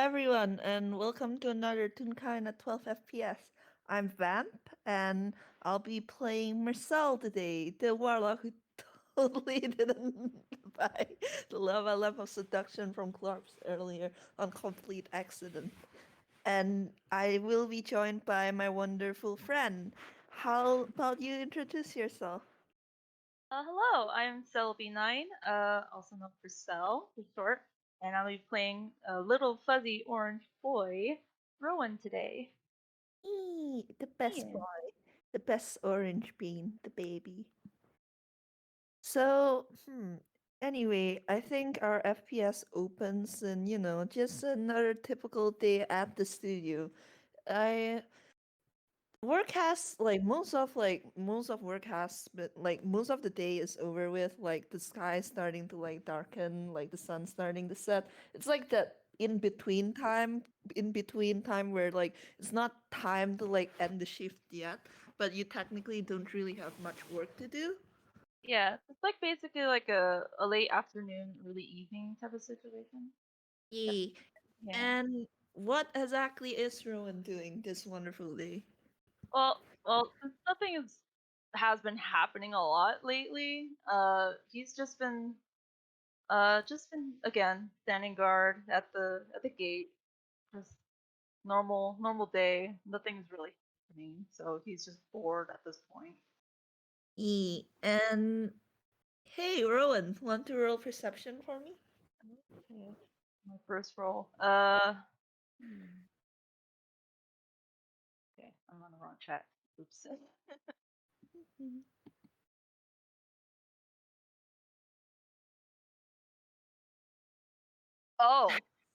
everyone, and welcome to another Toonkind at 12 FPS. I'm Vamp, and I'll be playing Mersel today, the warlock who totally didn't buy the lava lamp of seduction from Clarks earlier on complete accident. And I will be joined by my wonderful friend. How about you introduce yourself? Hello, I'm Selby9, also known for Cell for short, and I'll be playing a little fuzzy orange boy, Rowan, today. The best Yeah. boy, the best orange bean, the baby. So, anyway, I think our FPS opens and just another typical day at the studio. I work has most of work has but like most of the day is over with, like the sky starting to like darken, like the sun starting to set. It's like that in between time where like it's not time to like end the shift yet, but you technically don't really have much work to do. Yeah, it's like basically like a late afternoon, early evening type of situation. Yep. Yeah. Yeah. And what exactly is Rowan doing this wonderful day? Well, since nothing has been happening a lot lately, he's just been again standing guard at the gate. Just normal day. Nothing's really happening, so he's just bored at this point. And hey, Rowan, want to roll perception for me? Okay. My first roll. Okay, I'm on the wrong chat. Oops. Mhm. Oh,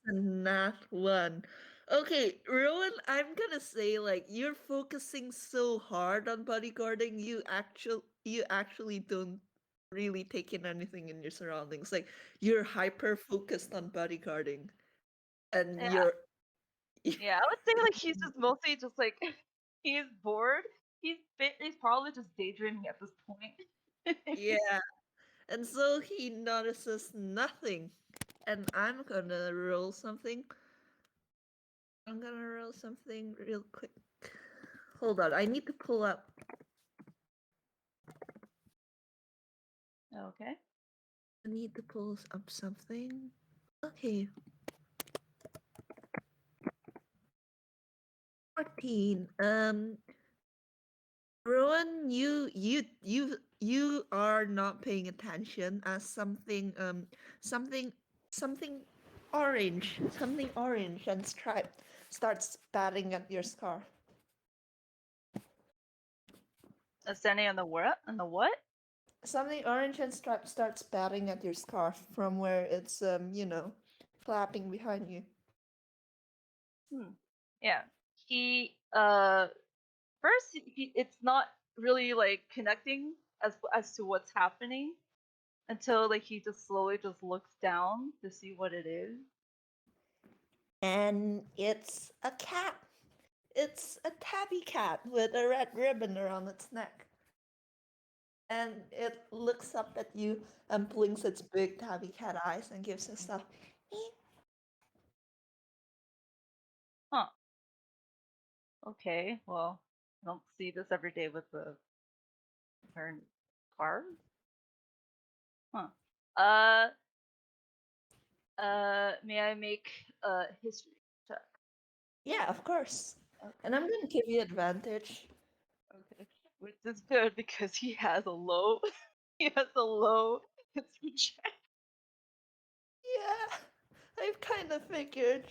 Not one. Okay, Rowan, I'm gonna say like you're focusing so hard on bodyguarding, you actually don't really take in anything in your surroundings. Like you're hyper focused on bodyguarding, and yeah, you're yeah. I would say like he's just mostly just like he's bored. He's probably just daydreaming at this point. yeah. And so he notices nothing. And I'm gonna roll something real quick. Hold on, I need to pull up. Okay. I need to pull up something. Okay, 14. Rowan, you are not paying attention as something something something orange and striped starts batting at your scarf. Standing on the what? On the what? Something orange and striped starts batting at your scarf from where it's flapping behind you. Hmm. Yeah. He first it's not really like connecting as to what's happening until like he just slowly just looks down to see what it is. And it's a cat. It's a tabby cat with a red ribbon around its neck. And it looks up at you and blinks its big tabby cat eyes and gives us a "Meep." Huh. Okay. Well, I don't see this every day with the current cars. Huh. Uh. May I make a history check? Yeah, of course. And I'm Okay. gonna give you advantage. Okay. Which is good because he has a low. He has a low history check. Yeah, I've kind of figured.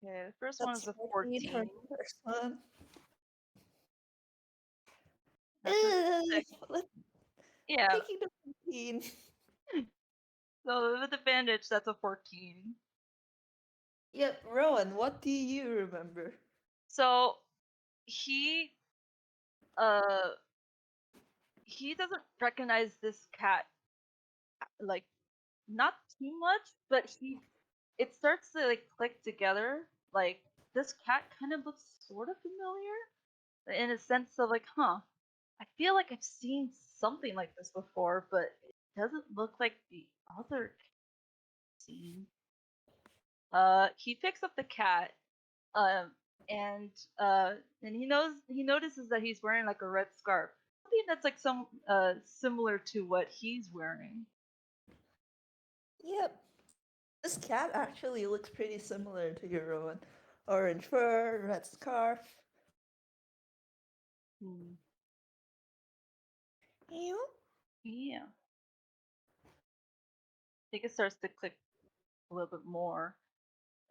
Okay. The first one That's is a 14 for 14. the first one. That's a six. Let's Yeah. taking the 14. So with advantage, that's a 14. Yep, Rowan, what do you remember? So he uh he doesn't recognize this cat like not too much, but he it starts to like click together. Like this cat kind of looks sort of familiar in a sense of like, huh, I feel like I've seen something like this before, but it doesn't look like the other. scene. He picks up the cat, um, and and he notices that he's wearing like a red scarf. Something that's like some similar to what he's wearing. Yep. This cat actually looks pretty similar to your Rowan. Orange fur, red scarf. Hmm. You? Yeah. I think it starts to click a little bit more.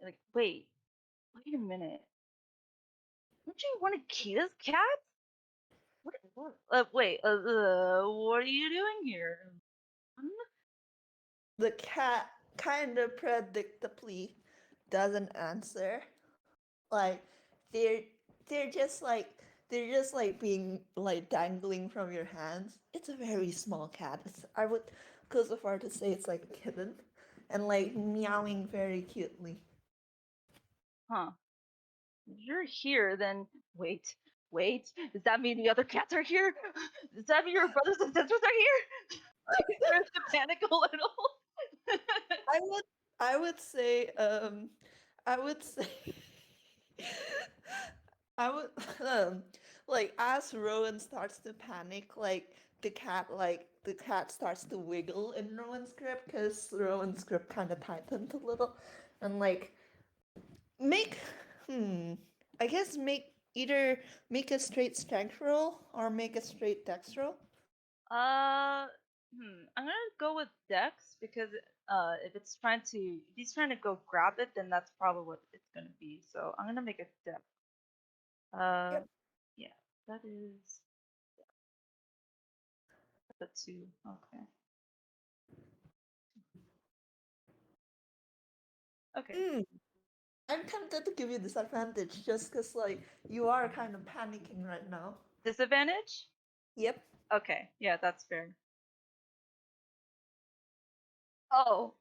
Like, wait a minute. Don't you want to keep this cat? Wait. What are you doing here? The cat kind of predictably doesn't answer. Like they're they're just like they're just like being like dangling from your hands. It's a very small cat. I would go so far to say it's like a kitten, and like meowing very cutely. Huh. If you're here, then wait. Does that mean the other cats are here? Does that mean your brothers and sisters are here? Like, starts to panic a little. I would I would say I would say I would like as Rowan starts to panic, like the cat starts to wiggle in Rowan's grip because Rowan's grip kind of tightened a little, and like make I guess make either make a straight strength roll or make a straight dex roll. uh, I'm gonna go with Dex because if he's trying to go grab it, then that's probably what it's gonna be. So I'm gonna make a Dex. Uh, Yep. yeah, that is a 2. Okay. Okay. Hmm. I'm tempted to give you disadvantage just because like you are kind of panicking right now. Disadvantage? Yep. Okay. Yeah, that's fair. Oh.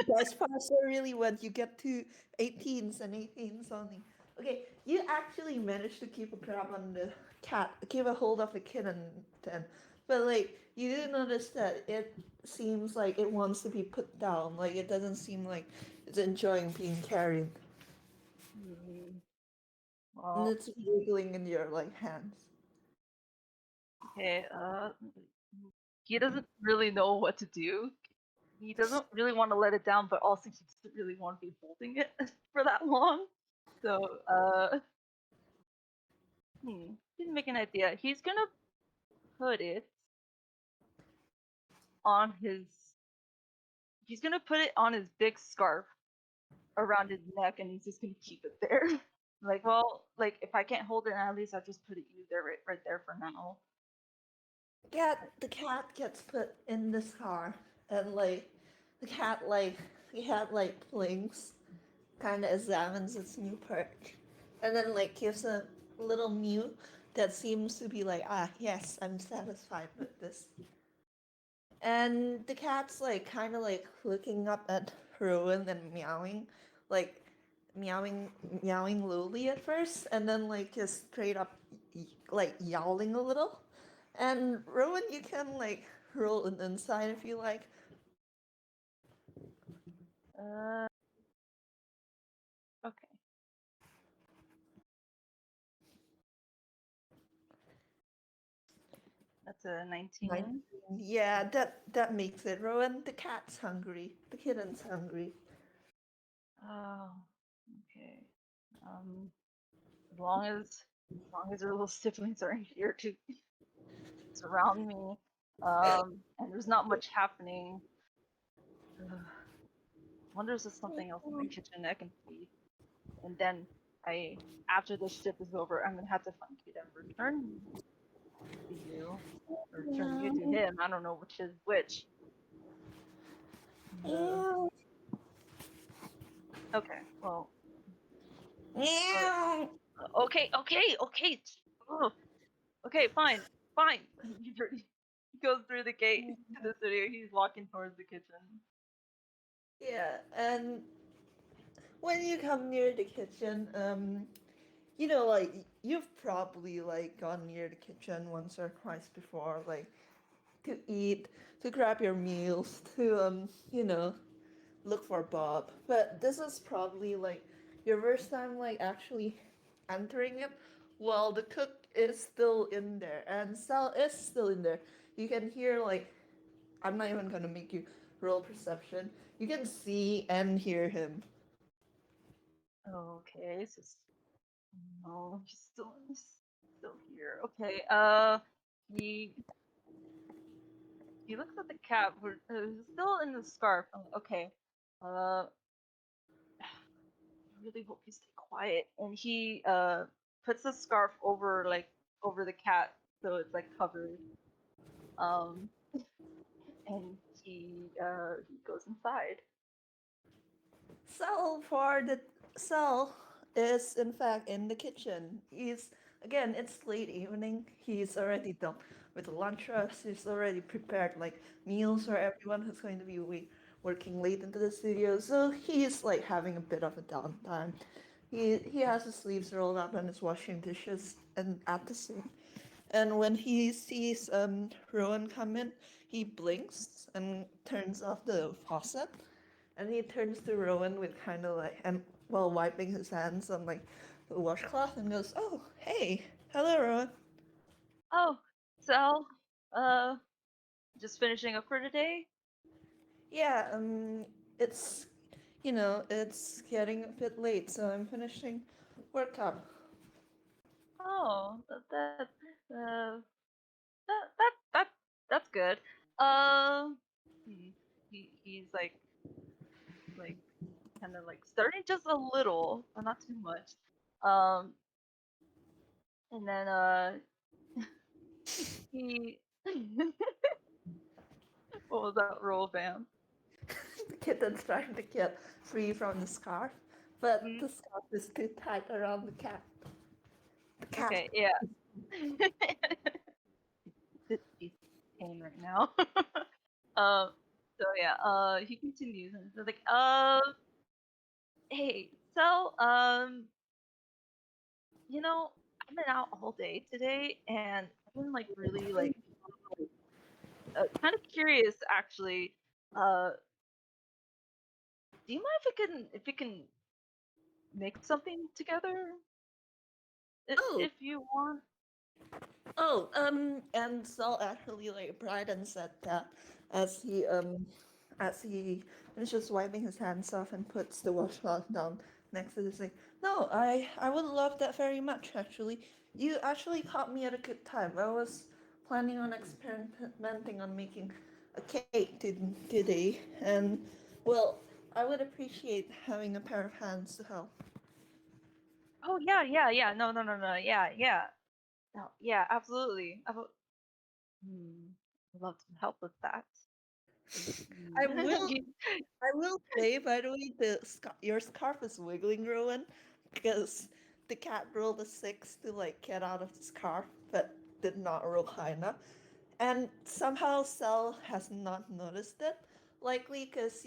Guys, faster really when you get to 18s and 18s only. Okay, you actually managed to keep a grab on the cat, keep a hold of the kitten then. But like, you do notice that it seems like it wants to be put down. Like, it doesn't seem like it's enjoying being carried. Hmm. And Well, it's wiggling in your like hands. okay. He doesn't really know what to do. He doesn't really want to let it down, but also he doesn't really want to be holding it for that long. So, didn't make an idea. He's gonna put it on his. He's gonna put it on his big scarf around his neck, and he's just gonna keep it there. Like, well, like if I can't hold it, at least I'll just put it you there, right there for now. The cat gets put in this car, and like, the cat like, the cat like blinks, kind of examines its new perch, and then like gives a little mew that seems to be like, ah, yes, I'm satisfied with this. And the cat's like kind of like looking up at Rowan and meowing, like meowing lowly at first, and then like just straight up like yowling a little. And Rowan, you can like roll an inside if you like. Uh, okay, that's a 19. 19. Yeah, that makes it. Rowan, the cat's hungry. The kitten's hungry. Oh, okay. Um, as long as your little siblings are here to surround me, and there's not much happening. Ugh, wonder if there's something else in the kitchen I can see. And then after this shift is over, I'm gonna have to find Kid and return to you, or return you to him. I don't know which is which. Uh, Meow. okay, well, uh, Meow. okay. Ugh, okay, fine. He goes through the gate to the city. He's walking towards the kitchen. Yeah, and when you come near the kitchen, you know, like you've probably like gone near the kitchen once or twice before, like to eat, to grab your meals, to you know, look for Bob. But this is probably like your first time like actually entering it while the cook is still in there and Sal is still in there. You can hear like I'm not even gonna make you roll perception. You can see and hear him. Okay, so no, he's still here. Okay, he he looks at the cat. He's still in the scarf. Okay, uh, I really hope you stay quiet. And he puts the scarf over over the cat, so it's like covered. Um, and he goes inside. Sal for the Sal is in fact in the kitchen. He's again it's late evening. He's already done with the lunch rush. He's already prepared like meals for everyone who's going to be working late into the studio. So he's like having a bit of a downtime. He has his sleeves rolled up and is washing dishes and at the sink. And when he sees Rowan come in, he blinks and turns off the faucet. And he turns to Rowan with kind of like, and while wiping his hands on like the washcloth and goes, "Oh, hey, hello, Rowan." Oh, Sal, uh, just finishing up for today. Yeah, it's, it's getting a bit late, so I'm finishing work up. Oh, uh, that that's good. Um, hmm, he's like kind of like starting just a little, but not too much. Um, and then he what was that roll, Bam? The kitten's trying to get free from the scarf, but Mm, the scarf is too tight around the cat. The cat. okay, yeah. He's pain right now. um, so yeah, he continues and he's like, hey, so you know, I've been out all day today, and I've been like really like kind of curious actually. Uh, do you mind if we can make something together Oh, if you want? and Saul actually like brightens at that as he finishes wiping his hands off and puts the washcloth down next to the sink. No, I would love that very much actually. You actually caught me at a good time. I was planning on experimenting on making a cake today, and well, I would appreciate having a pair of hands to help. Oh yeah, yeah, yeah. No, no, no, no. Yeah, yeah. No, yeah, absolutely. Hmm, I'd love to help with that. I will You- I will say, by the way, your scarf is wiggling, Rowan, because the cat rolled a six to like get out of the scarf, but did not roll high enough. And somehow Cell has not noticed it. Likely because,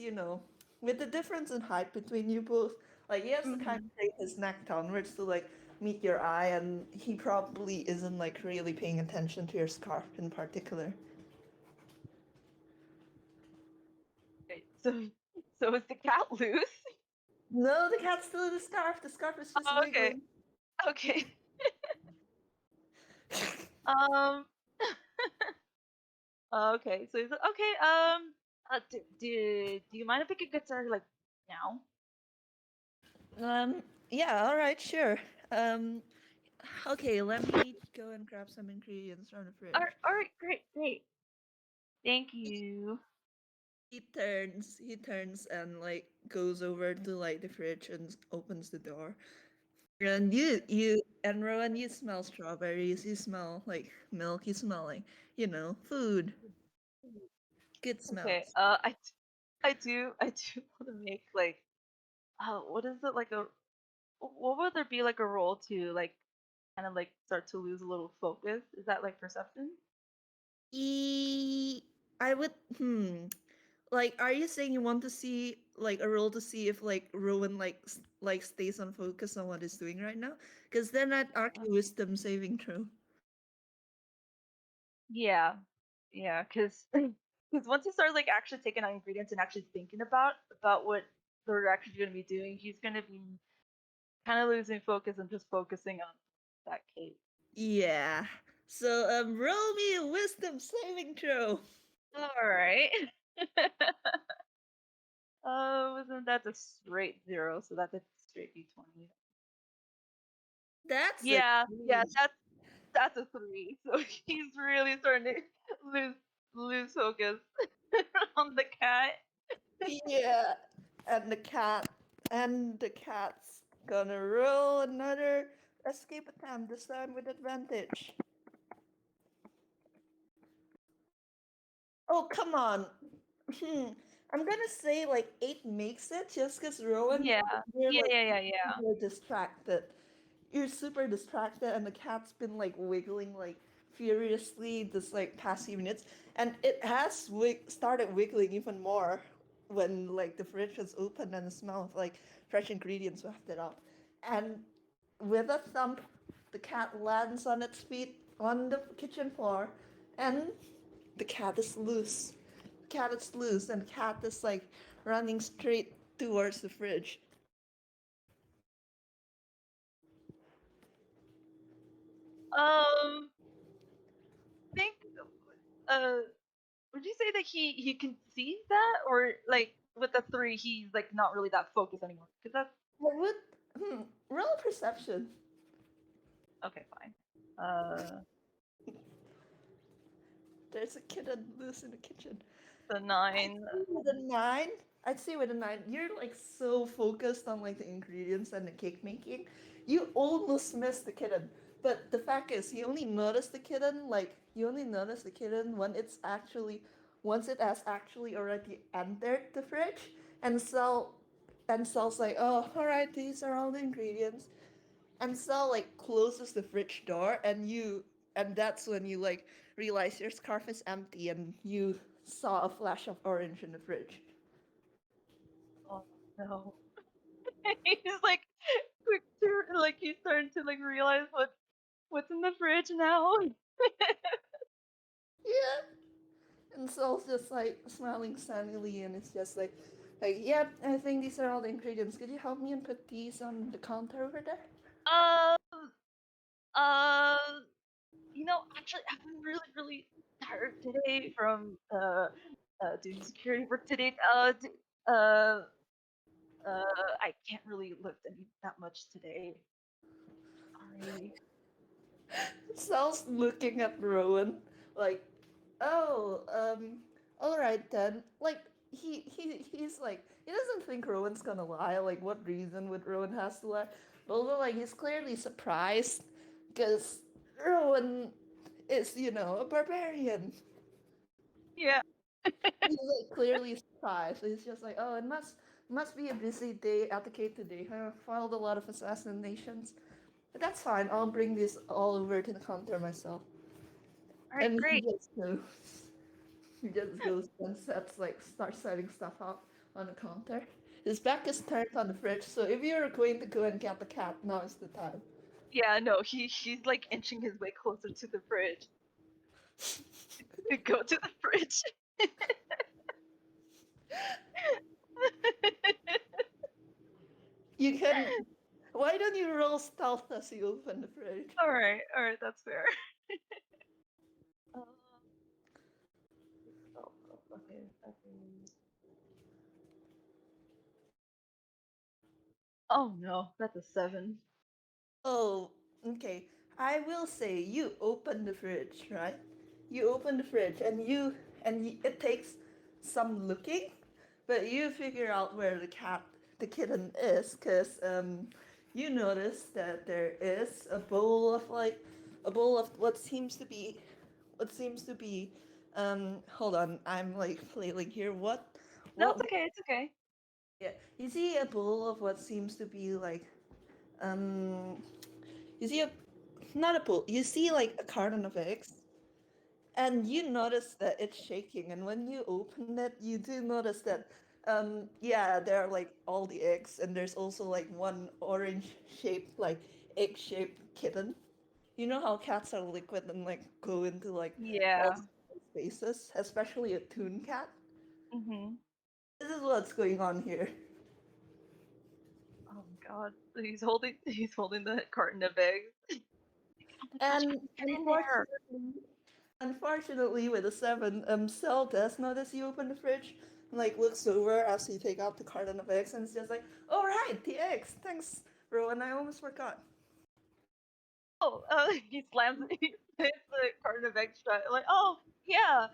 with the difference in height between you both, like he has to kind Mhm. of take his neck downwards to like meet your eye, and he probably isn't like really paying attention to your scarf in particular. Okay, so is the cat loose? No, the cat's still in the scarf. The scarf is just Oh, okay, wiggling. okay. Um. Okay, so he's like, okay. Do you mind if I could get started like now? Yeah, all right, sure. Um, okay, let me go and grab some ingredients from the fridge. All right, great, great. Thank you. He turns and like goes over to like the fridge and opens the door. And and Rowan, you smell strawberries, you smell like milk, you smell like, food, good Okay. smells. I do want to make like what is it like a what would there be like a role to like kind of like start to lose a little focus? Is that like perception? E I would like, are you saying you want to see like a roll to see if like Rowan like stays on focus on what he's doing right now? Because then I'd argue wisdom saving throw. Yeah, yeah, because Because once he starts like actually taking out ingredients and actually thinking about what they're actually going to be doing, he's going to be kind of losing focus and just focusing on that cake. Yeah. So roll me a wisdom saving throw. All right. Wasn't that a straight 0? So that's a straight d20. That's a Yeah, three. that's a 3. So he's really starting to lose lose focus on the cat. Yeah. And the cat's gonna roll another escape attempt, this time with advantage. Oh, come on. I'm gonna say like 8 makes it just because Rowan, Yeah, you're yeah, like yeah, yeah, yeah. super distracted. You're super distracted, and the cat's been like wiggling like furiously this like past few minutes, and it has started wiggling even more when like the fridge was open and the smell of like fresh ingredients wafted up. And with a thump, the cat lands on its feet on the kitchen floor, and the cat is loose. The cat is loose, and the cat is like running straight towards the fridge. Um, think uh would you say that he can see that, or like with the 3 he's like not really that focused anymore? Because that's What would roll perception? okay, fine. Uh, There's a kitten loose in the kitchen. the I'd 9. say with a nine. I'd say with a nine. You're like so focused on like the ingredients and the cake making, you almost missed the kitten. But the fact is, you only notice the kitten. Like you only notice the kitten when it's actually, once it has actually already entered the fridge, and Cell's like, oh, all right, these are all the ingredients. And Sal like closes the fridge door, and that's when you like realize your scarf is empty and you saw a flash of orange in the fridge. Oh no. He's like quick to like he's starting to like realize what's in the fridge now. Yeah. And Sal's just like smiling sunnily, and it's just like, yep, I think these are all the ingredients. Could you help me and put these on the counter over there? Um, uh, actually, I've been really, really tired today from doing security work today. Uh, I can't really lift any that much today. Sorry. Sal's looking at Rowan like, oh, all right then. Like he's like he doesn't think Rowan's gonna lie. Like what reason would Rowan has to lie? But although like he's clearly surprised because Rowan is a barbarian. Yeah. He's like clearly surprised. He's just like, oh, it must be a busy day at the Cape today. I filed a lot of assassinations. But that's fine. I'll bring this all over to the counter myself. All right, And he great. just goes. He just goes and starts setting stuff up on the counter. His back is turned on the fridge, so if you're going to go and get the cat, now is the time. Yeah, no, he's like inching his way closer to the fridge. To go to the fridge. You can. Why don't you roll stealth as you open the fridge? All right, that's fair. Um, okay, okay. Oh no, that's a 7. Oh, okay. I will say you open the fridge, right? You open the fridge it takes some looking, but you figure out where the kitten is, cause you notice that there is a bowl of what seems to be hold on, I'm like flailing here. No, What it's okay. It's okay. yeah, you see a bowl of what seems to be like um you see a not a pool. You see like a carton of eggs, and you notice that it's shaking. And when you open it, you do notice that, yeah, there are like all the eggs, and there's also like one orange shaped, like egg shaped kitten. You know how cats are liquid and like go into like all Yeah. faces, especially a Tooncat. Mm-hmm. This is what's going on here. Oh my god. He's holding the carton of eggs. Oh my gosh, And get in there. unfortunately, with a seven, Cell does notice you open the fridge, and like looks over as you take out the carton of eggs, and it's just like, "Oh right, the eggs. Thanks, Rowan. I almost forgot." Oh, he slams the carton of eggs shut. Like, oh yeah,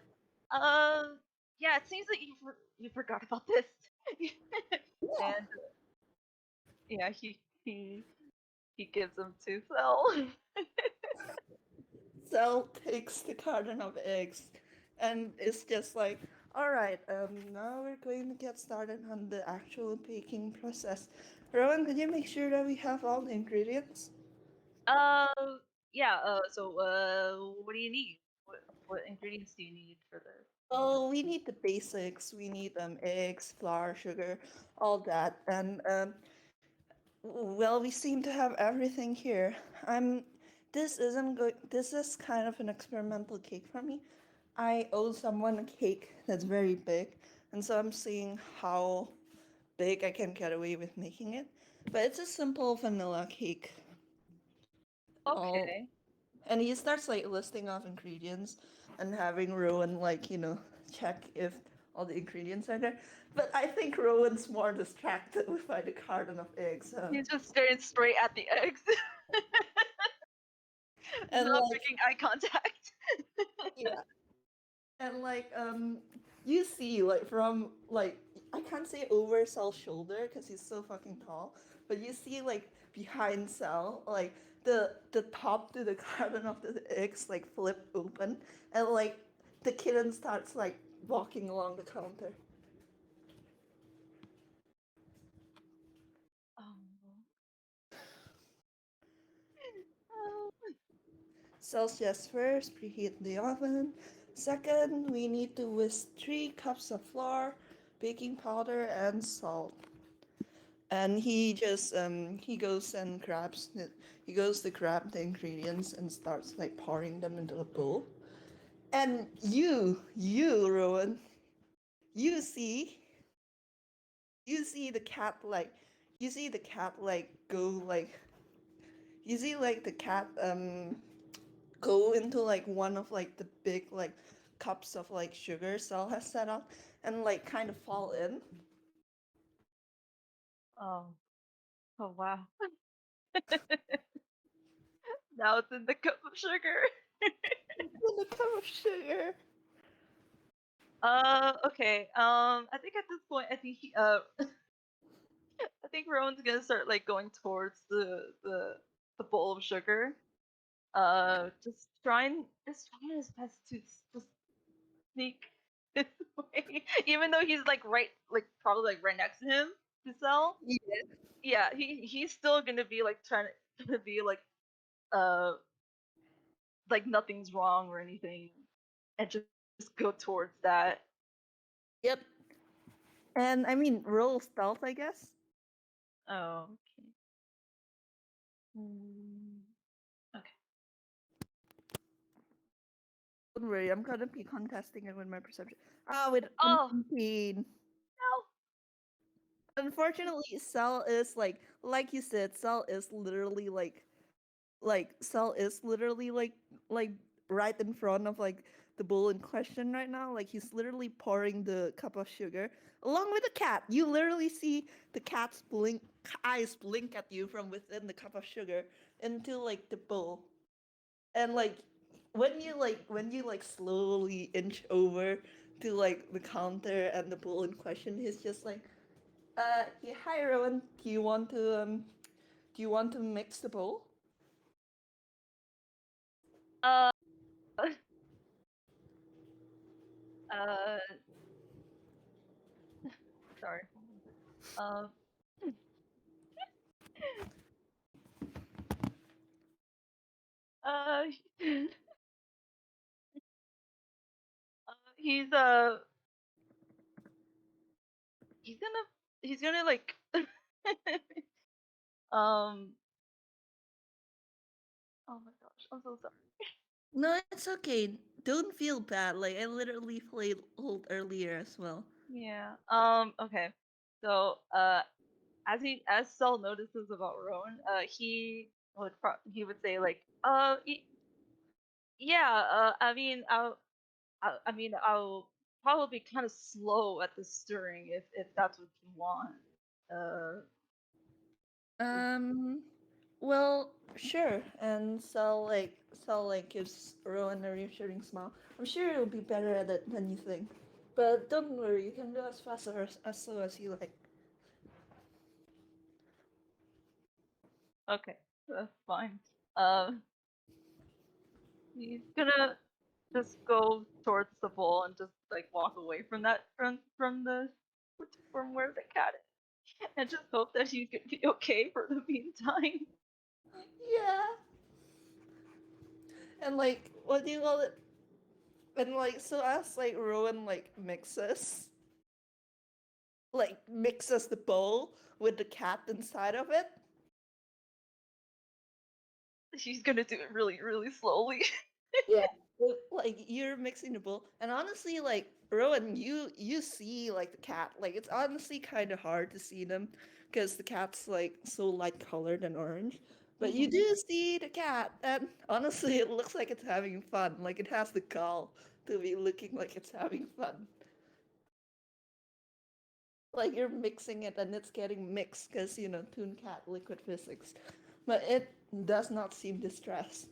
yeah. It seems that you forgot about this. Yeah. And yeah, he gives them to Phil. Cell takes the carton of eggs, and it's just like, "All right, now we're going to get started on the actual baking process." Rowan, could you make sure that we have all the ingredients? uh, yeah. So what do you need? What ingredients do you need for this? Oh, we need the basics. We need eggs, flour, sugar, all that. And well, we seem to have everything here. I'm. This isn't good. This is kind of an experimental cake for me. I owe someone a cake that's very big, and so I'm seeing how big I can get away with making it. But it's a simple vanilla cake. All Okay. and he starts like listing off ingredients and having Rowan like check if all the ingredients are there. But I think Rowan's more distracted by the carton of eggs. He's just staring straight at the eggs, And not like making eye contact. yeah, and like you see like from like I can't say over Sal's shoulder because he's so fucking tall, but you see like behind Sal like the top to the carton of the eggs like flip open, and like the kitten starts like walking along the counter. Oh. Celsius first, preheat the oven. Second, we need to whisk 3 cups of flour, baking powder, and salt. And he goes and he goes to grab the ingredients and starts like pouring them into a bowl. And you Rowan, you see you see the cat like you see the cat like go like you see like the cat go into like one of like the big like cups of like sugar Sal has set up and like kind of fall in. Oh. Oh wow. Now it's in the cup of sugar. In the cup of sugar. Okay. I think at this point, I think Rowan's gonna start like going towards the bowl of sugar. Just trying his best to just sneak his way, even though he's like probably like right next to him to sell. Yeah. Yeah, he's still gonna be like trying to be uh like nothing's wrong or anything, and just go towards that. Yep. And I mean, roll stealth, I guess. Oh, okay. Mm, okay. Don't worry, I'm gonna be contesting it with my perception. Ah, with a Oh 19. no. Unfortunately, Cell is like you said, Cell is literally like Cell is literally like right in front of like the bull in question right now. Like he's literally pouring the cup of sugar along with the cat. You literally see the cat's eyes blink at you from within the cup of sugar into like the bowl. And like when you like slowly inch over to like the counter and the bull in question, he's just like, yeah, hi Rowan, do you want to mix the bowl? Uh, uh, sorry. Um, uh, he's he's gonna he's gonna like um. Oh my gosh, I'm so sorry. No, it's okay. don't feel bad. Like I literally played old earlier as well. Yeah. Okay. So, as Saul notices about Rowan, he would say like, yeah. I'll probably be kind of slow at the stirring if that's what you want. Uh, Um, well, sure. And Sal gives Rowan a reassuring smile. I'm sure it'll be better at it than you think. But don't worry, you can go as fast or as slow as you like. okay, that's fine. Um, he's gonna just go towards the bowl and just like walk away from from where the cat is, and just hope that he's gonna be okay for the meantime. Yeah. And like, what do you call it? And like, so as like Rowan mixes the bowl with the cat inside of it. He's gonna do it really, really slowly. Yeah. Like you're mixing the bowl, and honestly, like Rowan, you see like the cat. Like it's honestly kind of hard to see them because the cat's like so light colored and orange. But you Mhm. do see the cat, and honestly, it looks like it's having fun. Like it has the gall to be looking like it's having fun. Like you're mixing it, and it's getting mixed because Tooncat liquid physics, but it does not seem distressed.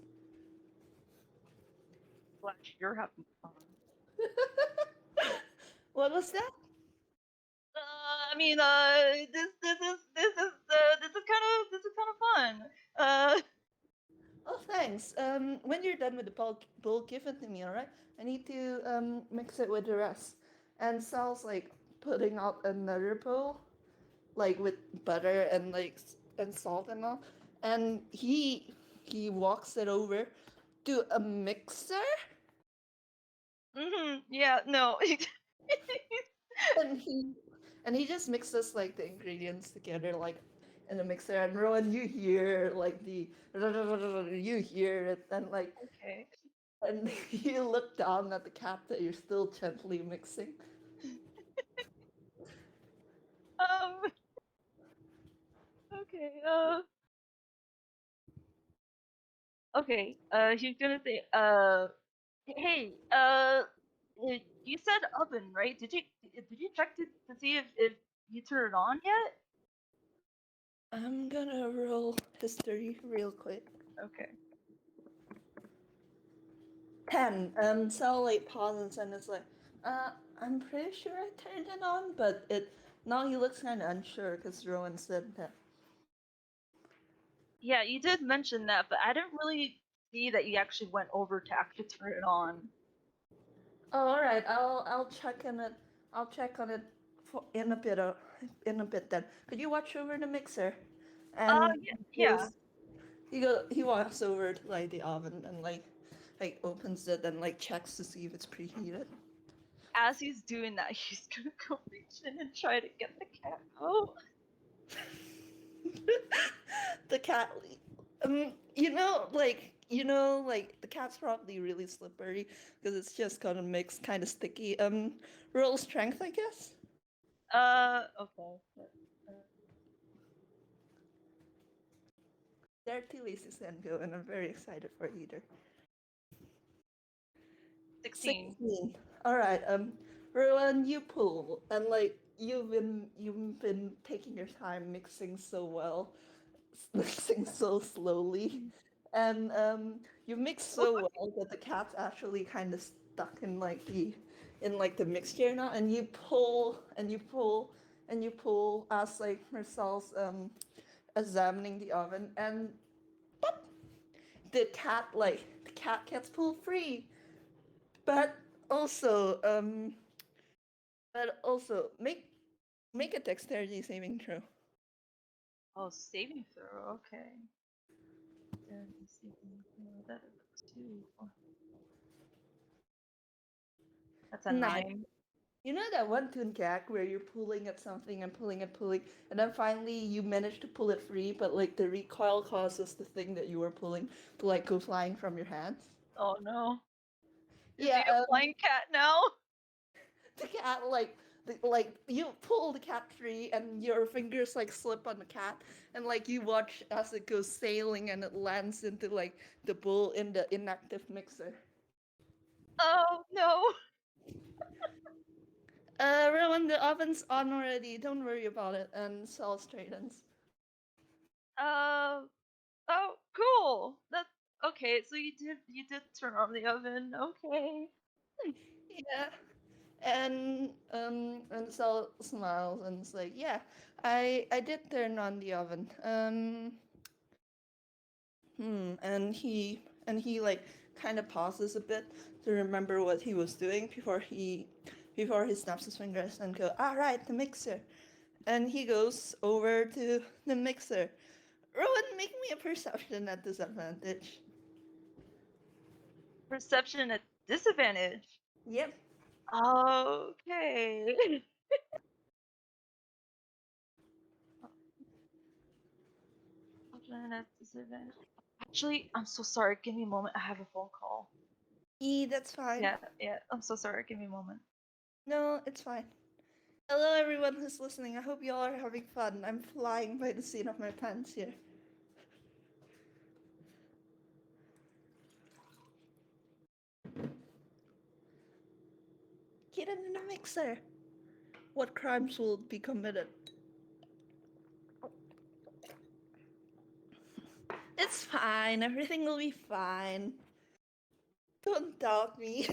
Glad you're having fun. What was that? This is kind of fun. Oh, thanks. When you're done with the bowl, give it to me, all right? I need to mix it with the rest. And Sal's like putting out another bowl, like with butter and and salt and all. And he walks it over to a mixer, Yeah, no. and he just mixes like the ingredients together, like in the mixer. And Rowan, you hear like the you hear it, and like Okay. and you look down at the cat that you're still gently mixing. Um. Okay. Okay. He's gonna say. Hey. You said oven, right? Did you check to see if you turned it on yet? I'm gonna roll history real quick. Okay. 10. So like pauses and it's like, uh, I'm pretty sure I turned it on, but it now he looks kind of unsure because Rowan said that. Yeah, you did mention that, but I didn't really see that you actually went over to actually turn it on. Oh, all right. I'll check on it. I'll check on it in a bit. In a bit then. Could you watch over the mixer? And Yeah, he yeah. goes. He walks over to like the oven and like opens it and like checks to see if it's preheated. As he's doing that, he's gonna go reach in and try to get the cat out. The cat, like the cat's probably really slippery because it's just gonna mix kind of sticky. Roll strength, I guess. Okay. Uh, There are two ways to send go, and I'm very excited for either. 16. 16. All right. Rowan, you pull, and like you've been taking your time mixing so well, mixing so slowly, and you mix so well that the cat's actually kind of stuck in the mixture now, and you pull and you pull and you pull as like Marcel's examining the oven, and the cat gets pulled free, but also make a dexterity saving throw. Oh, saving throw. Okay. Saving throw. That is a 2. That's a Nice. 9. You know that one toon gag where you're pulling at something and pulling and pulling, and then finally you manage to pull it free, but like the recoil causes the thing that you were pulling to like go flying from your hands? Oh no. Is he Yeah, a flying cat now? the cat like you pull the cat tree and your fingers like slip on the cat and like you watch as it goes sailing and it lands into like the bowl in the inactive mixer. Oh no. Rowan, the oven's on already. Don't worry about it. And Sal straightens. Uh oh, cool. That's okay. So you did turn on the oven. Okay. Yeah. And Sal smiles and is like, yeah, I did turn on the oven. And he like kind of pauses a bit to remember what he was doing before he snaps his fingers and go, all right, the mixer. And he goes over to the mixer. Rowan, make me a perception at disadvantage. Perception at disadvantage. Yep. Okay. Perception at disadvantage. Actually, I'm so sorry. Give me a moment. I have a phone call. That's fine. Yeah. I'm so sorry. Give me a moment. No, it's fine. Hello, everyone who's listening. I hope you all are having fun. I'm flying by the seat of my pants here. Get it in the mixer. What crimes will be committed? It's fine. Everything will be fine. Don't doubt me.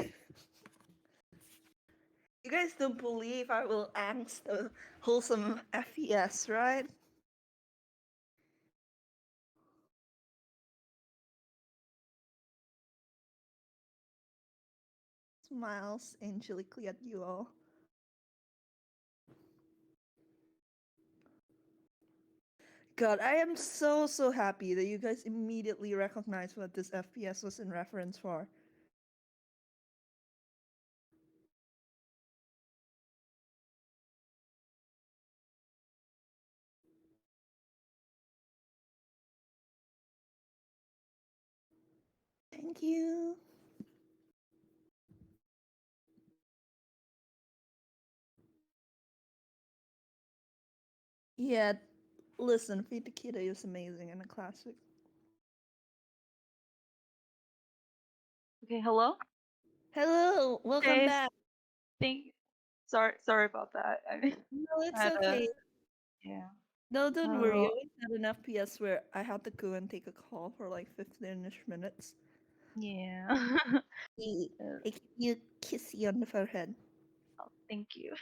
You guys don't believe I will angst a wholesome FES, right? Smiles angelically at you all. God, I am so happy that you guys immediately recognized what this FPS was in reference for. Thank you. Yeah, listen, Feed the Kid is amazing and a classic. Okay. Hello. Hello, welcome Okay. back. Thank. Sorry about that. I No, it's had a okay. yeah. No, don't worry. I Oh always had an FPS where I had to go and take a call for like 15-ish minutes. yeah. I Uh, give you a kissy on the forehead. oh, thank you.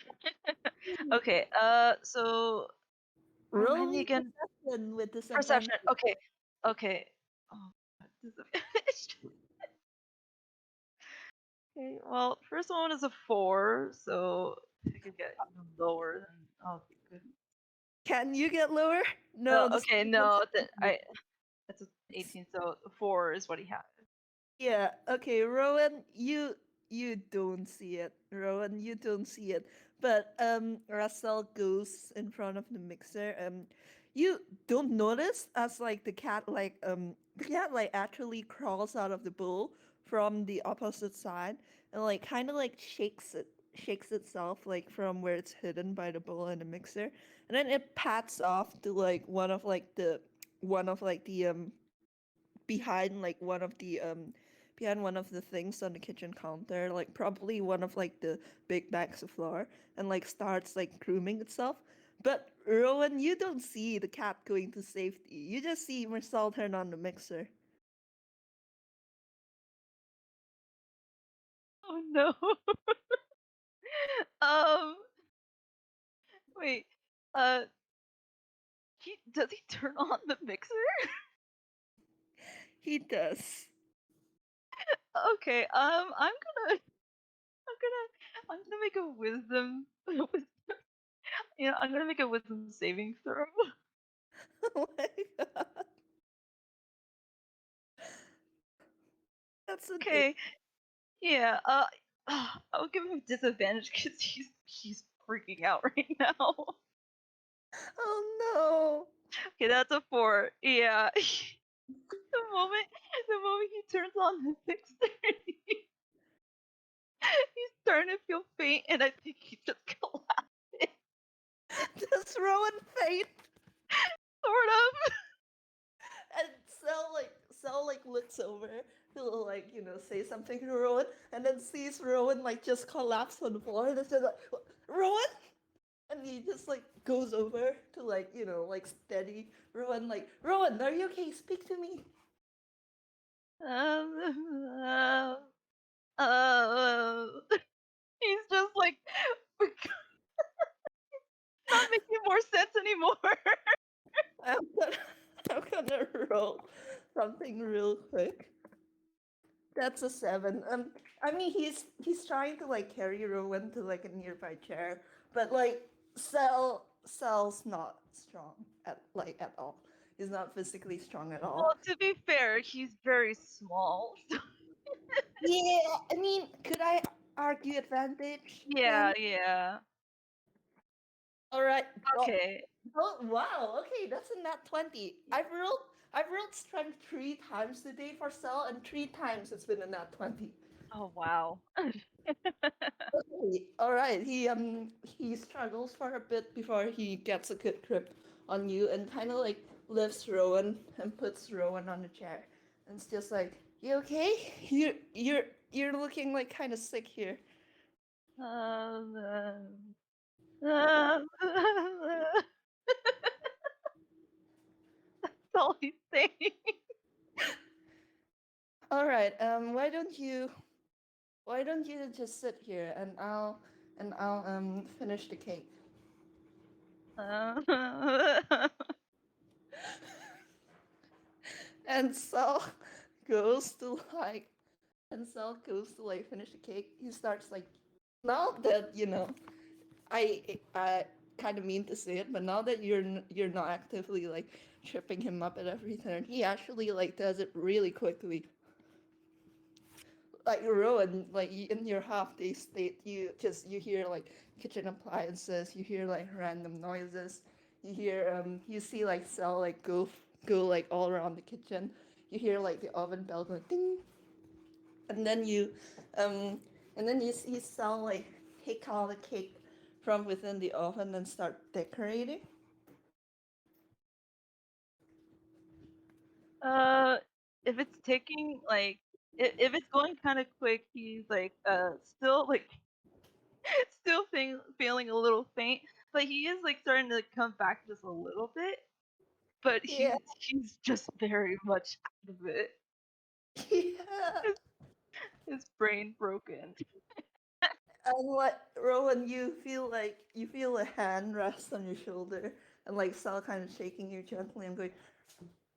Okay. So Roll remind me me again. perception with Perception. disadvantage. Okay. Okay. Oh, disadvantage. Okay. Well, first one is a 4, so if I could get even lower, then I'll be good. Can you get lower? Oh, No, this okay. No, that's a 18. So 4 is what he had. Yeah, okay, Rowan, you don't see it. Rowan, you don't see it. But Russell goes in front of the mixer. You don't notice as like the cat like actually crawls out of the bowl from the opposite side and like kind of like shakes itself like from where it's hidden by the bowl and the mixer. And then it pats off to like one of the behind like one of the things on the kitchen counter, like probably one of like the big bags of flour, and like starts like grooming itself. But Rowan, you don't see the cat going to safety. You just see Marcel turn on the mixer. Oh no. um. Wait. Uh. Does he turn on the mixer? He does. Okay. I'm gonna make a wisdom. I'm gonna make a wisdom saving throw. Oh my god. That's an eight. Okay. Yeah. I'll give him disadvantage because he's freaking out right now. Oh Okay, that's a 4. Yeah. the moment the moment he turns on the mixer, He's starting to feel faint, and I think he just collapsed. Does Rowan faint? Sort of. And Cell like looks over to like say something to Rowan, and then sees Rowan like just collapse on the floor, and it's just like Rowan, and he just like goes over to like like steady Rowan, like Rowan, are you okay? Speak to me. Um, uh, uh, he's just like not making more sense anymore. I'm gonna I'm gonna roll something real quick. That's a 7. I mean, he's trying to like carry Rowan to like a nearby chair, but like Cell's not strong at all. He's not physically strong at all. Well, to be fair, he's very small. Yeah, I mean, could I argue advantage Yeah, then? yeah. All right. Oh, Okay. oh wow. Okay, that's a nat 20. I've rolled strength 3 times today for Cell, and 3 times it's been a nat 20. Oh wow. Okay, all right. He struggles for a bit before he gets a good grip on you and kind of like lifts Rowan and puts Rowan on the chair. And it's just like, you okay? You're looking like kind of sick here. Um, that's all he's saying. All right. Why don't you just sit here and I'll finish the cake. Uh, And Sal goes to like goes to like finish the cake. He starts like now that I kind of mean to say it, but now that you're not actively like tripping him up at every turn, he actually like does it really quickly. Like Rowan, like in your half day state, you hear like kitchen appliances, you hear like random noises, you see like Cell like go like all around the kitchen. You hear like the oven bell going ding, and then um you see Cell like take all the cake from within the oven and start decorating. uh, if it's taking like, if it's going kind of quick, he's like, still like, still feeling a little faint, but he is like starting to come back just a little bit. But Yeah, he's just very much out of it. yeah. His brain broken. And what, Rowan, you feel a hand rest on your shoulder, and like Sal kind of shaking you gently and going,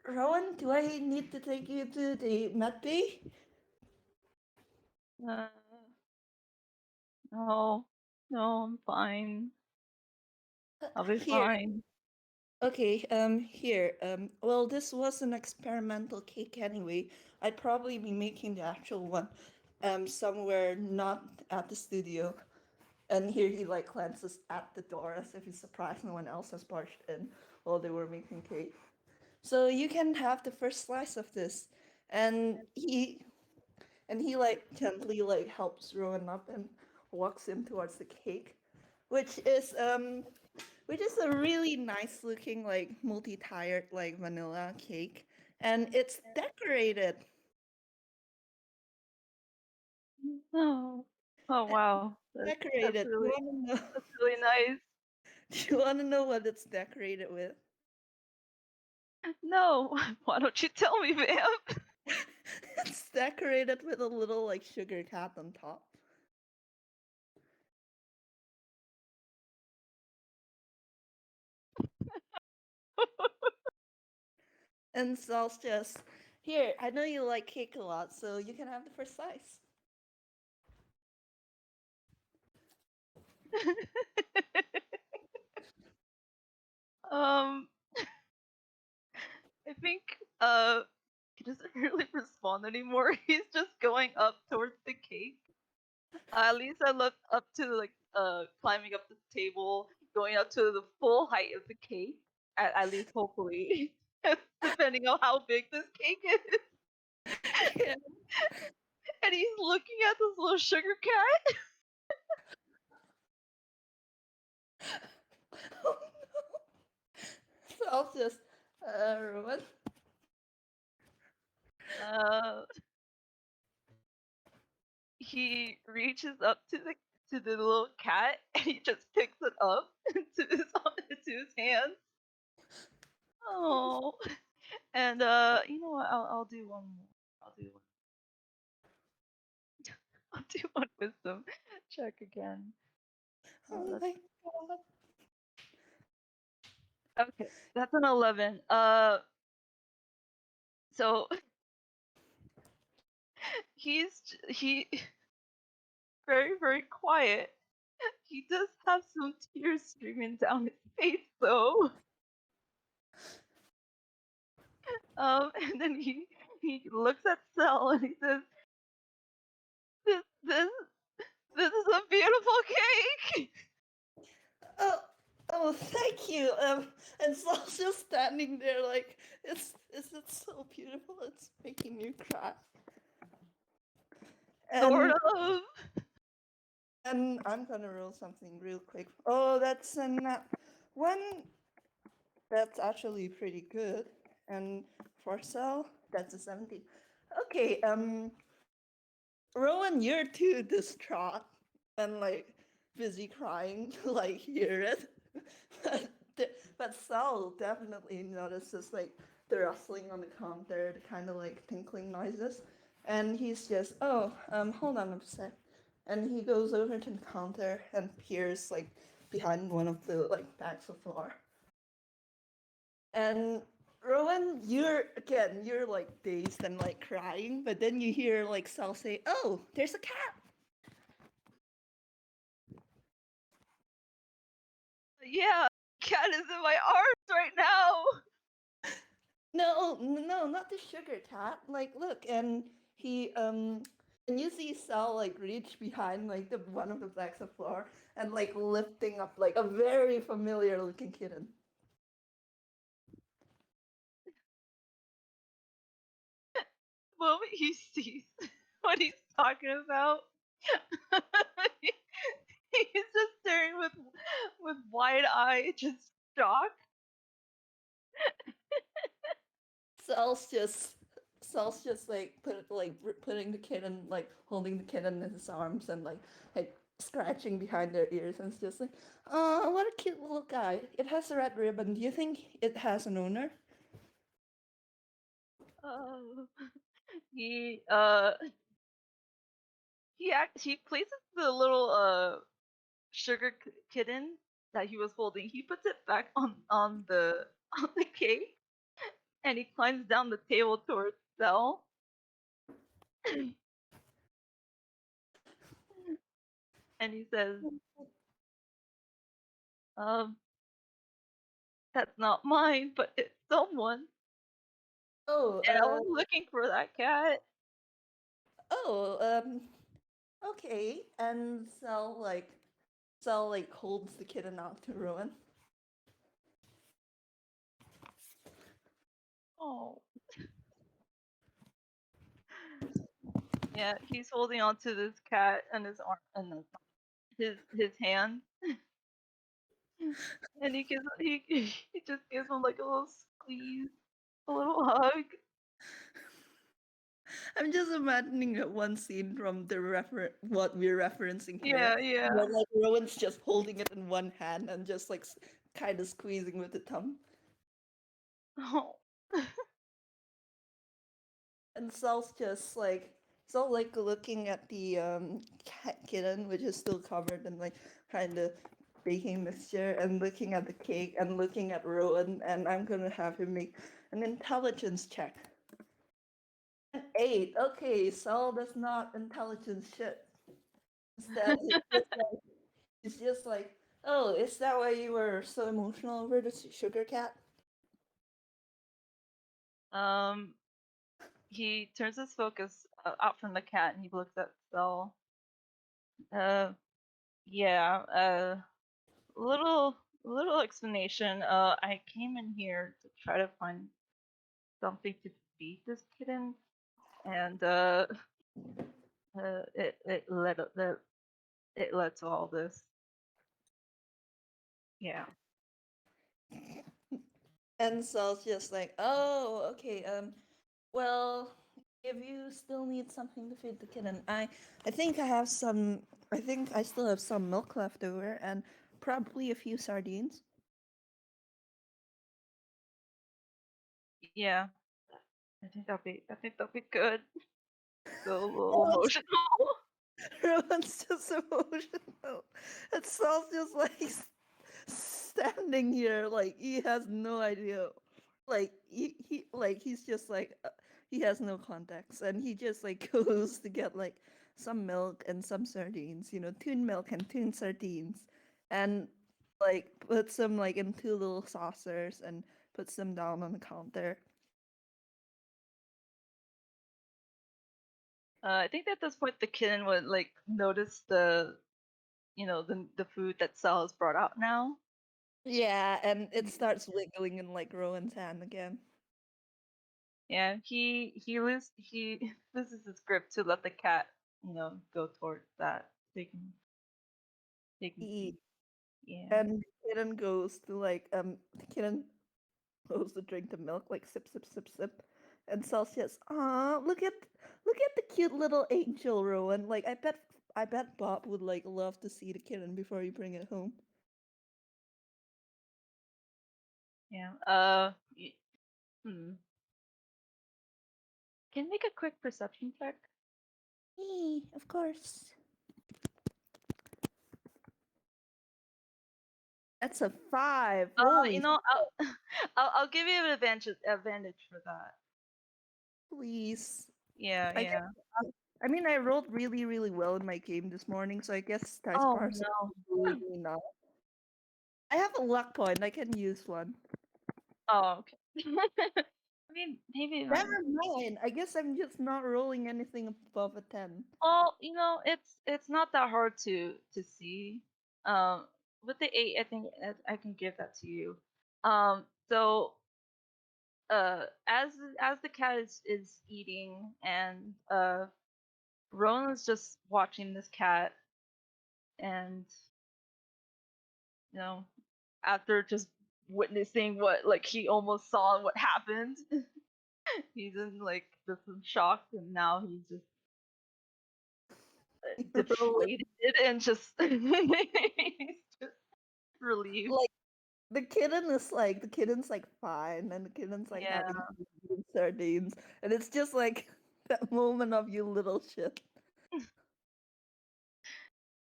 Rowan, do I need to take you to the med bay? Uh, no, no, I'm fine. I'll be Here, fine. okay, here, well, this was an experimental cake anyway. I'd probably be making the actual one, somewhere not at the studio. And here he like glances at the door as if he's surprised no one else has barged in while they were making cake. So you can have the first slice of this. And he like gently like helps Rowan up and walks him towards the cake, which is um which is a really nice looking like multi-tiered like vanilla cake, and it's decorated. Oh, oh wow, Decorated. that's really nice. Do you want to know what it's decorated with? No, why don't you tell me, Vamp? It's decorated with a little like sugar cap on top. And Sal's just, here, I know you like cake a lot, so you can have the first slice. um, I think he doesn't really respond anymore. He's just going up towards the cake. At least I look up to like climbing up the table, going up to the full height of the cake. At least hopefully, depending on how big this cake is. Yeah. and he's looking at this little sugar cat. Oh no. So I'll just Rowan. Uh, he reaches up to the little cat and he just picks it up into his hands. Oh, and you know what? I'll do one more. I'll do one. I'll do one wisdom check again. Oh That's my god. okay. That's an 11. So he very quiet. He does have some tears streaming down his face though. And then he looks at Cell and he says, "This this this is a beautiful cake." Oh, oh, thank you. And Saul's just standing there like, is it so beautiful? It's making you cry. Sort And of. and I'm gonna roll something real quick. Oh, that's one. That's actually pretty good. And for Sal, that's a 17. Okay, Rowan, you're too distraught and like busy crying to like hear it. but Sal definitely notices like the rustling on the counter, the kind of like tinkling noises. And he's just, oh, hold on a sec. And he goes over to the counter and peers like behind one of the like bags of flour. And Rowan, you're like dazed and like crying, but then you hear like Sal say, "Oh, there's a cat." Yeah, cat is in my arms right now. No, no, not the sugar cat. Like, look, and he and you see Sal like reach behind like the one of the bags of flour and like lifting up like a very familiar looking kitten. The moment he sees what he's talking about, he's just staring with wide eye, just shock. Sal's just Sal's just like putting the kitten like holding the kitten in his arms and like scratching behind their ears and it's just like, oh, what a cute little guy. It has a red ribbon. Do you think it has an owner? Uh, he he places the little sugar kitten that he was holding. He puts it back on the on the cake, and he climbs down the table towards Belle. And he says, "Um, that's not mine, but it's someone. Oh, And I was looking for that cat." oh, okay. And Sal like holds the kitten out to Rowan. Oh, yeah, he's holding on to this cat and his arm and his hand, and he just gives him like a little squeeze, a little hug. I'm just imagining that one scene from the what we're referencing here. Yeah, yeah. Where like Rowan's just holding it in one hand and just like kind of squeezing with the thumb. Oh, And Sal's like looking at the cat kitten, which is still covered in like kind of baking mixture, and looking at the cake and looking at Rowan, and I'm gonna have him make an intelligence check. An 8. Okay, Sal does not intelligence shit. Instead, it's just like, oh, is that why you were so emotional over the sugar cat? um, he turns his focus out from the cat and he looks at Cell. Uh, yeah. Little explanation. I came in here to try to find something to feed this kitten, and it led to all this. Yeah. And Sal's just like, oh, okay, well, if you still need something to feed the kitten, I think I have some, I think I still have some milk left over and probably a few sardines. Yeah. I think that'll be good. Feel a little Rowan's, emotional. Rowan's just emotional. And Sal's just like standing here, like he has no idea. Like he like he's just like he has no context, and he just like goes to get like some milk and some sardines, tune milk and tune sardines, and like puts them like in two little saucers and puts them down on the counter. I think at this point the kitten would like notice the food that Sal has brought out now. Yeah, and it starts wiggling in like Rowan's hand again. Yeah, he loses his grip to let the cat, go towards that. They can He see. Yeah. and the kitten goes to like the kitten goes to drink the milk, like sip, sip, sip, sip. And Celsius, ah, look at the cute little angel, Rowan. Like I bet Bob would like love to see the kitten before you bring it home. Yeah. Hmm. Can you make a quick perception check? Of course. That's a 5. Holy I'll I'll give you an advantage for that. please. Yeah, I guess yeah. I mean I rolled really, really well in my game this morning, so I guess Dice Oh Bars no. really me now. I have a luck point. I can use one. Oh, okay. I mean, maybe not. Never mind. I guess I'm just not rolling anything above a 10. Well, it's not that hard to see. With the 8, I think I can give that to you. So as the cat is eating and Ronan's just watching this cat and you know after just witnessing what like he almost saw what happened, he's in like just in shock and now he's just Rowan, deflated and just he's just relieved. like the kitten's like fine, and the kitten's like Yeah, having sardines, and it's just like that moment of you little shit.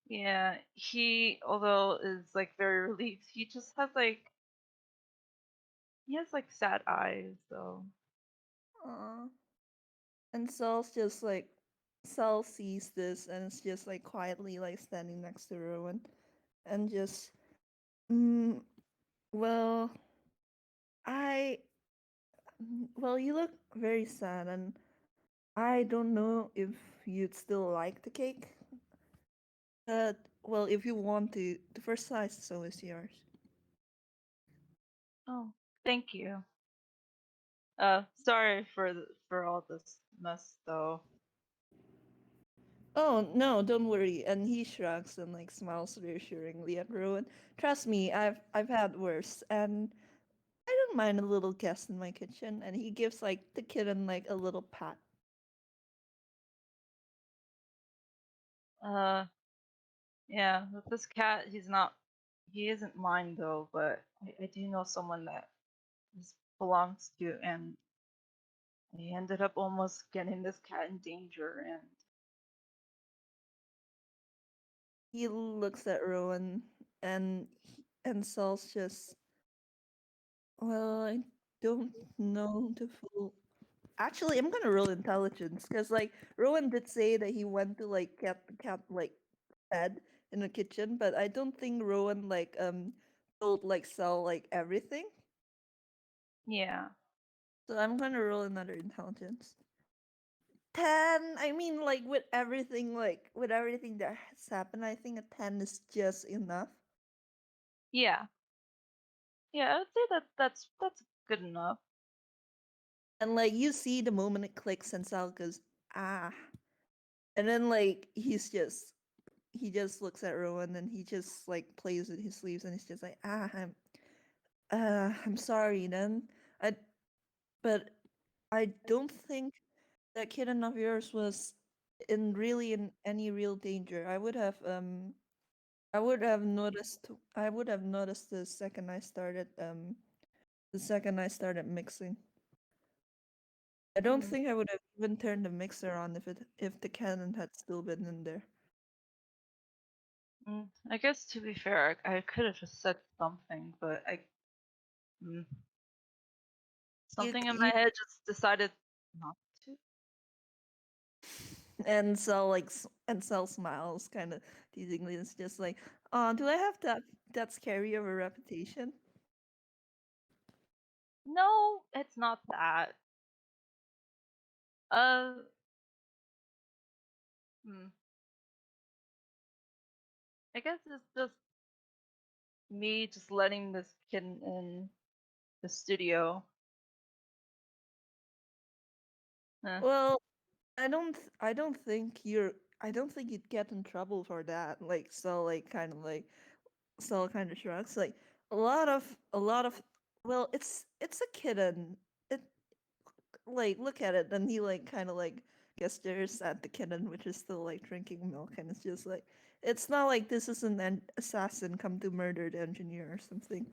yeah. He although is like very relieved, he has like sad eyes though. Aw. And Cell sees this and it's just like quietly like standing next to Rowan, and just mm, well, I well, you look very sad, and I don't know if you'd still like the cake. Well, if you want to, the first slice is always yours. Oh, thank you. Sorry for all this mess though. Oh no, don't worry. And he shrugs and like smiles reassuringly at Rowan. Trust me, I've had worse, and I don't mind a little guest in my kitchen. And he gives like the kitten like a little pat. Uh, yeah, with this cat, he isn't mine though, but I do know someone that this belongs to, and I ended up almost getting this cat in danger, and He looks at Rowan, and Saul's just, well, I don't know the full. Actually, I'm gonna roll intelligence because like Rowan did say that he went to like get the cat like fed in the kitchen, but I don't think Rowan like told like Sal like everything. yeah, So I'm gonna roll another intelligence. 10. I mean, like with everything that has happened, I think a 10 is just enough. yeah, yeah. I would say that's good enough. And like you see the moment it clicks and Sal goes, ah. And then like he just looks at Rowan and he just like plays with his sleeves and he's just like, I'm sorry then. I but I don't think that kitten of yours was in any real danger. I would have noticed the second I started mixing. I don't Mm, think I would have even turned the mixer on if the cannon had still been in there. I guess to be fair, I could have just said something, but mm, something in my You head just decided not to. and Cell smiles kind of teasingly. It's just like, oh, do I have that scary of a reputation? No, it's not that. Uh, hmm. I guess it's just me just letting this kid in the studio. Eh. Well, I don't think you'd get in trouble for that. Cell kind of shrugs. Like a lot of well, it's a kitten. It like look at it, and he like kind of like gestures at the kitten, which is still like drinking milk, and it's just like it's not like this is an assassin come to murder the engineer or something.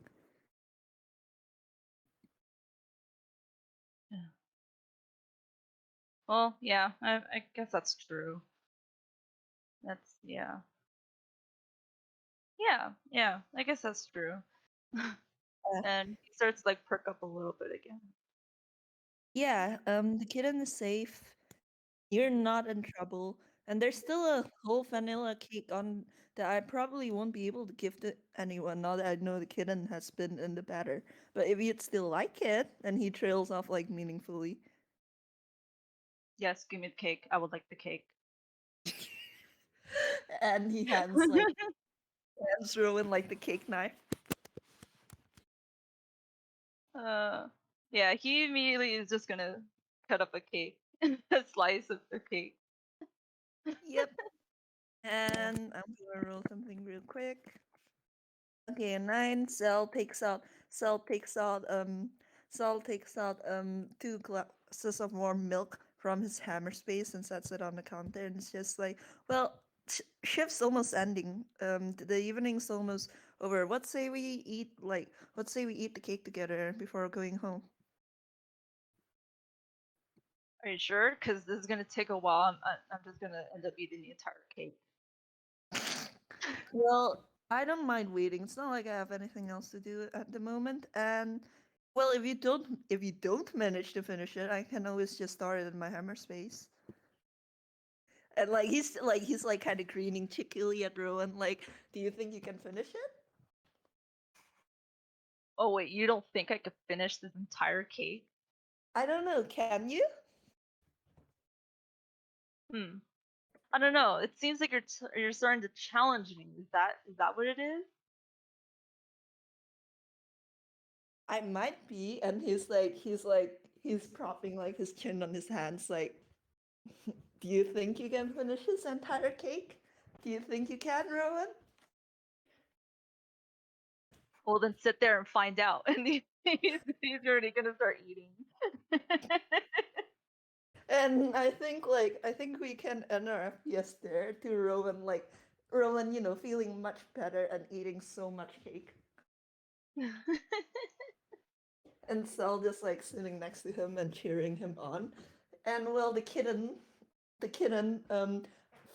Yeah. Well, yeah, I guess that's true. That's yeah. Yeah, I guess that's true. Uh, And he starts like perk up a little bit again. yeah, the kitten is safe. You're not in trouble. And there's still a whole vanilla cake on that I probably won't be able to give to anyone now that I know the kitten has been in the batter. But if you'd still like it, and he trails off like meaningfully. Yes, give me the cake. I would like the cake. And he hands Rowan like the cake knife. uh, yeah, he immediately is just gonna cut up a cake, a slice of the cake. Yep. And I'm gonna roll something real quick. Okay, a 9. Cell takes out Cell takes out 2 glasses of warm milk from his hammer space and sets it on the counter, and it's just like, well, shift's almost ending. The evening's almost over. What say we eat the cake together before going home? Are you sure? Because this is gonna take a while. I'm just gonna end up eating the entire cake. Well, I don't mind waiting. It's not like I have anything else to do at the moment. And well, if you don't manage to finish it, I can always just start it in my hammer space. And he's like kind of greening cheekily at Rowan. Like, do you think you can finish it? Oh wait, you don't think I could finish this entire cake? I don't know. Can you? Hmm. I don't know. It seems like you're starting to challenge me. Is that what it is? I might be. And he's propping like his chin on his hands. Like, do you think you can finish this entire cake? Do you think you can, Rowan? Well, then sit there and find out. And he's already gonna start eating. And I think we can end our FPS there to Rowan, feeling much better and eating so much cake. And Cell just like sitting next to him and cheering him on. And well the kitten,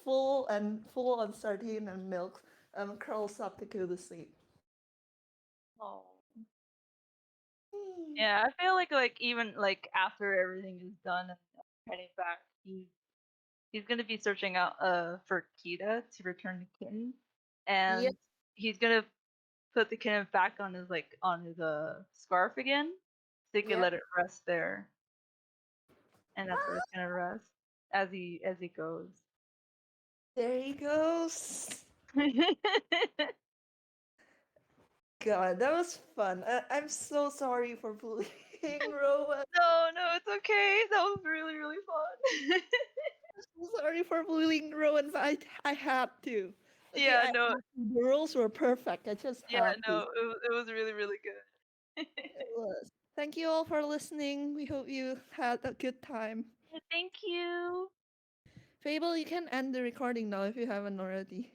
full on sardine and milk, curls up to go to sleep. Oh. Hmm. Yeah, I feel like even like after everything is done and heading back, he's gonna be searching out for Kita to return the kitten, Yep, and he's gonna put the kitten back on his scarf again, so he can yep. let it rest there, and that's where it's gonna rest as he goes. There he goes. No, God, that was fun. I'm so sorry for bullying Rowan. no, it's okay. That was really really fun. so sorry for bullying Rowan, but I had to. Okay, Yeah, no, the rules were perfect. I just yeah, had to. no, it was really, really good. It was. Thank you all for listening. We hope you had a good time. Thank you. Fable, you can end the recording now if you haven't already.